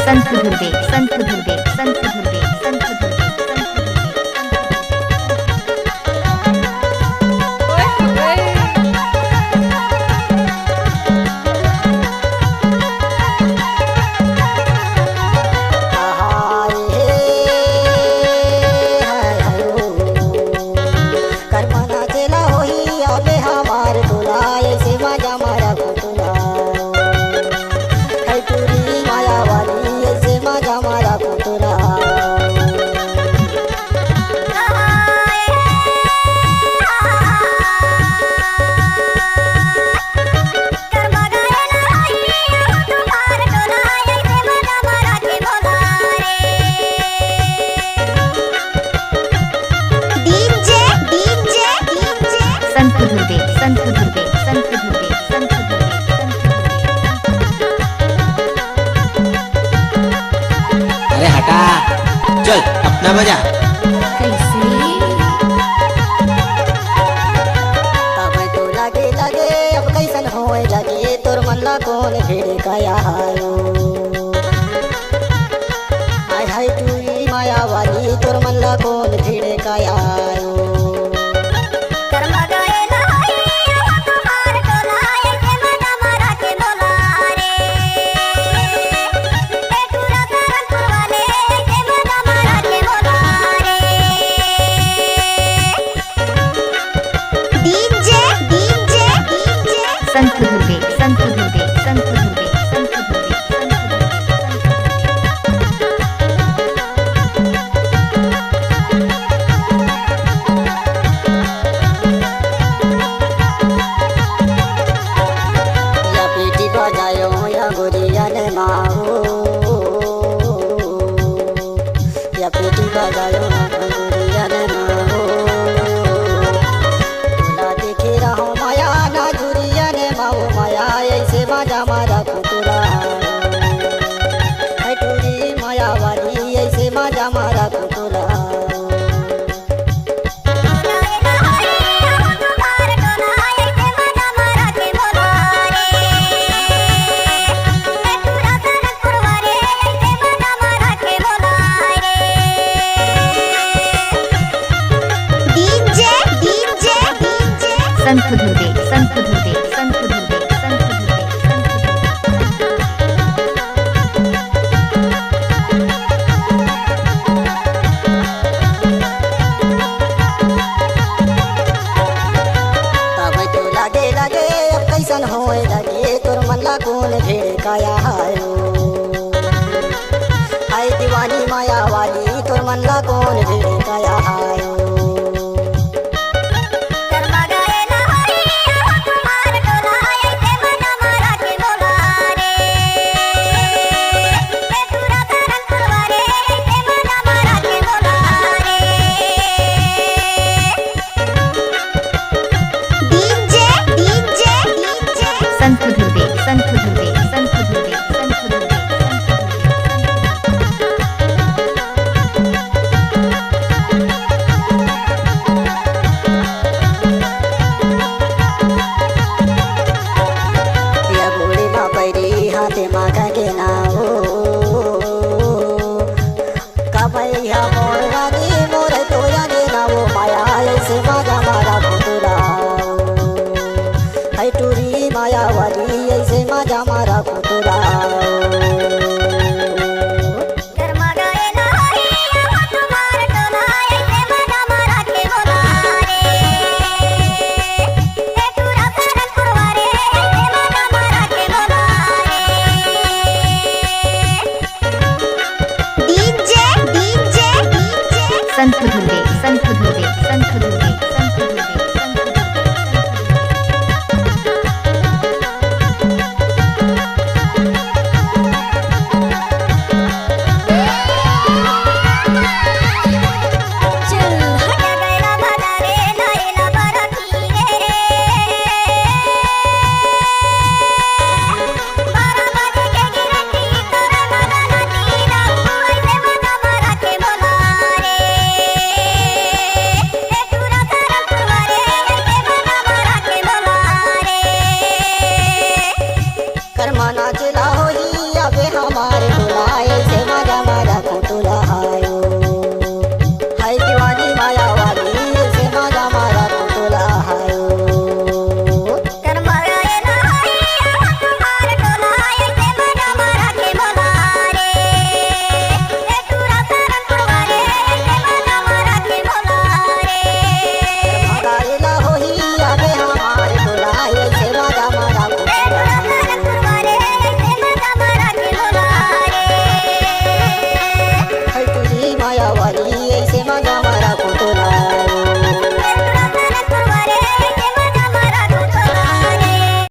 संत गुरुदेव संत गुरुदेव संत गुरुदेव संत गुरुदेव। अरे हटा, चल अपना बजा। कैसे तब तो लगे लगे अब कैसन होए लगे तोर मन ला कौन भेड़ काया हायो। हाय हाय टूरी माया वाली तोर मन ला कौन भेड़ काया हायो। संत गुरुदेव संत गुरुदेव संत गुरुदेव संत गुरुदेव। या बेटी बजायो या गोरिया ने माओ, या बेटी बजायो या गोरिया ने माओ। तोला देखे रहो माया ना झुरिया ने माओ माया ऐसे बाजा मारा कुतुरा। है टूरी माया वाली ऐसे बाजा मारा कुतुरा। संत गुरुदेव संत गुरुदेव संत गुरुदेव संत गुरुदेव संत तब तो लगे लगे अब कैसन होए लगे तोर मन ला कौन भेड़ काया हायो। हाय दीवानी माया वाली तोर मन ला कौन भेड़ काया हायो। संत गुरुदेव संत गुरुदेव संत गुरुदेव संत गुरुदेव। या गोड़ी मा पैरी हाथे मा के नाओ। कबैया मोर रानी मोर तोया गे नाओ माया ऐसे बाजा मारा कुतुरा। है टूरी माया वाली ऐसे बाजा मारा कुतुरा।